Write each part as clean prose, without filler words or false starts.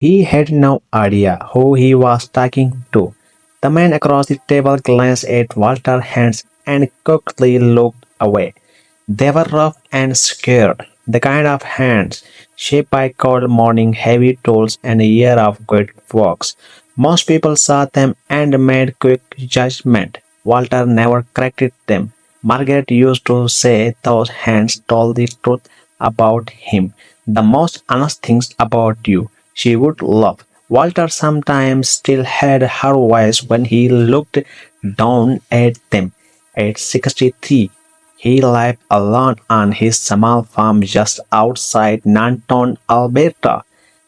He had no idea who he was talking to. The man across the table glanced at Walter's hands and quickly looked away. They were rough and scared, the kind of hands shaped by cold morning, heavy tools, and a year of good works. Most people saw them and made quick judgment. Walter never corrected them. Margaret used to say those hands told the truth about him. The most honest things about you, she would love. Walter sometimes still had her voice when he looked down at them. At 63, he lived alone on his small farm just outside Nanton, Alberta.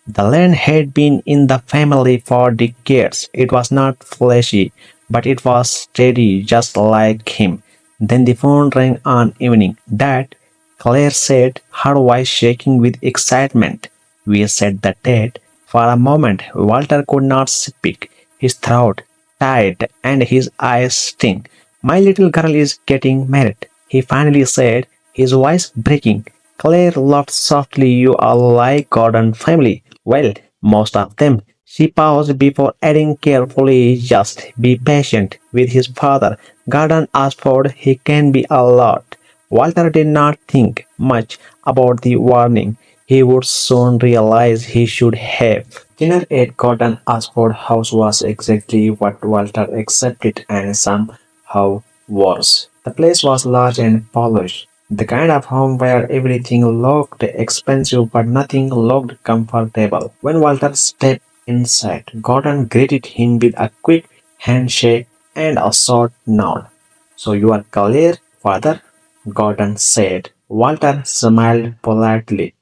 The land had been in the family for decades. It was not flashy, but it was steady just like him. Then the phone rang on evening. Dad, Claire said, her voice shaking with excitement. We said the date. For a moment, Walter could not speak. His throat tight and his eyes sting. My little girl is getting married, he finally said, his voice breaking. Claire laughed softly. You are like Gordon family. Well, most of them. She paused before adding carefully, just be patient with his father. Gordon Ashford, he can be a lot. Walter did not think much about the warning. He would soon realize he should have. Dinner at Gordon Ashford House was exactly what Walter accepted and somehow worse. The place was large and polished, the kind of home where everything looked expensive but nothing looked comfortable. When Walter stepped inside, Gordon greeted him with a quick handshake and a short nod. So you are Claire, father? Gordon said. Walter smiled politely.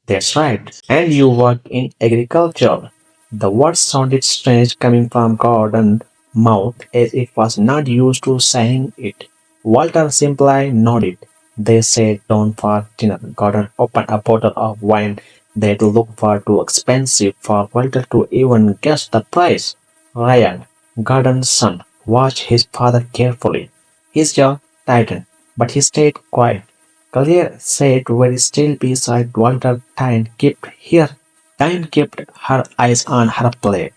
That's right. And you work in agriculture. The word sounded strange coming from Gordon's mouth as if was not used to saying it. Walter simply nodded. They sat down for dinner. Gordon opened a bottle of wine that looked far too expensive for Walter to even guess the price. Ryan, Gordon's son, watched his father carefully. His jaw tightened, but he stayed quiet. Claire sat very still beside Walter. Tyne kept her eyes on her plate.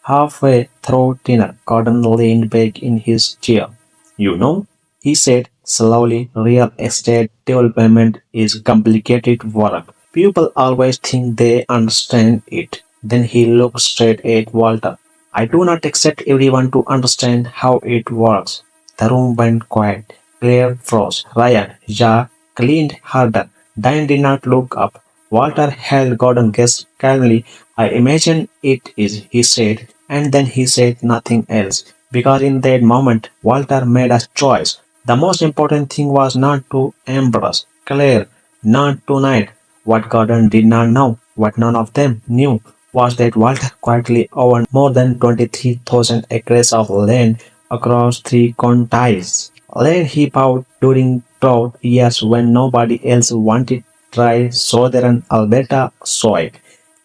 Halfway through dinner, Gordon leaned back in his chair. You know, he said slowly, real estate development is complicated work. People always think they understand it. Then he looked straight at Walter. I do not expect everyone to understand how it works. The room went quiet. Claire froze. Ryan, ja, cleaned harder. Diane did not look up. Walter held Gordon guest calmly. I imagine it is, he said, and then he said nothing else. Because in that moment, Walter made a choice. The most important thing was not to embrace Claire, not tonight. What Gordon did not know, what none of them knew, was that Walter quietly owned more than 23,000 acres of land across three counties. Land he bought during drought years when nobody else wanted dry southern Alberta soil.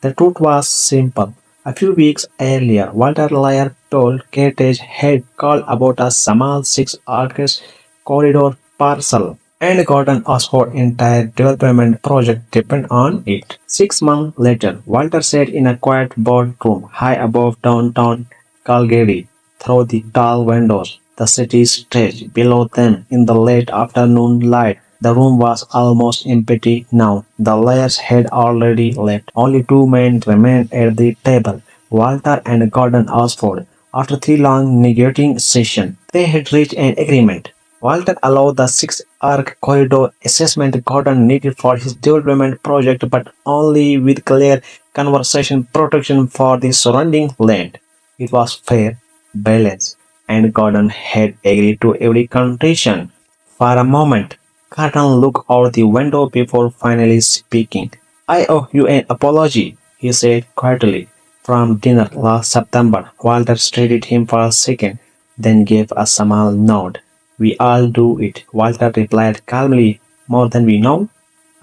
The truth was simple. A few weeks earlier, Walter Lyer told Carthage had called about a small 6 acres corridor parcel, and Gordon Oxford entire development project depended on it. 6 months later, Walter sat in a quiet boardroom high above downtown Calgary. Through the tall windows, the city stretched below them in the late afternoon light. The room was almost empty now. The Layers had already left. Only two men remained at the table, Walter and Gordon Osford. After 3 long negotiating sessions, they had reached an agreement. Walter allowed the 6 arc corridor assessment Gordon needed for his development project, but only with clear conservation protection for the surrounding land. It was fair, balanced, and Gordon had agreed to every condition. For a moment, Carton looked out the window before finally speaking. I owe you an apology, he said quietly. From dinner last September, Walter stared at him for a second, then gave a small nod. We all do it, Walter replied calmly. More than we know?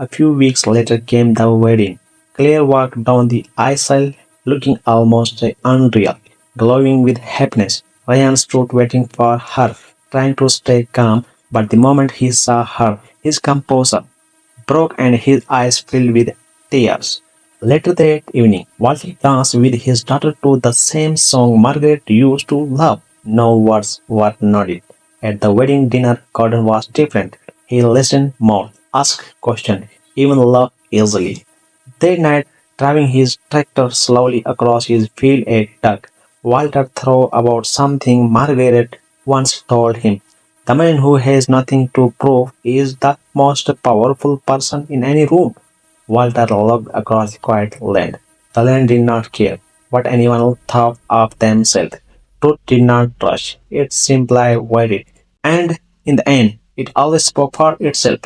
A few weeks later came the wedding. Claire walked down the aisle looking almost unreal, glowing with happiness. Ryan stood waiting for her, trying to stay calm, but the moment he saw her, his composure broke and his eyes filled with tears. Later that evening, Walter danced with his daughter to the same song Margaret used to love. No words were needed. At the wedding dinner, Gordon was different. He listened more, asked questions, even laughed easily. That night, driving his tractor slowly across his field at dusk, Walter thought about something Margaret once told him. The man who has nothing to prove is the most powerful person in any room. Walter looked across the quiet land. The land did not care what anyone thought of themselves. Truth did not rush. It simply waited. And in the end, it always spoke for itself.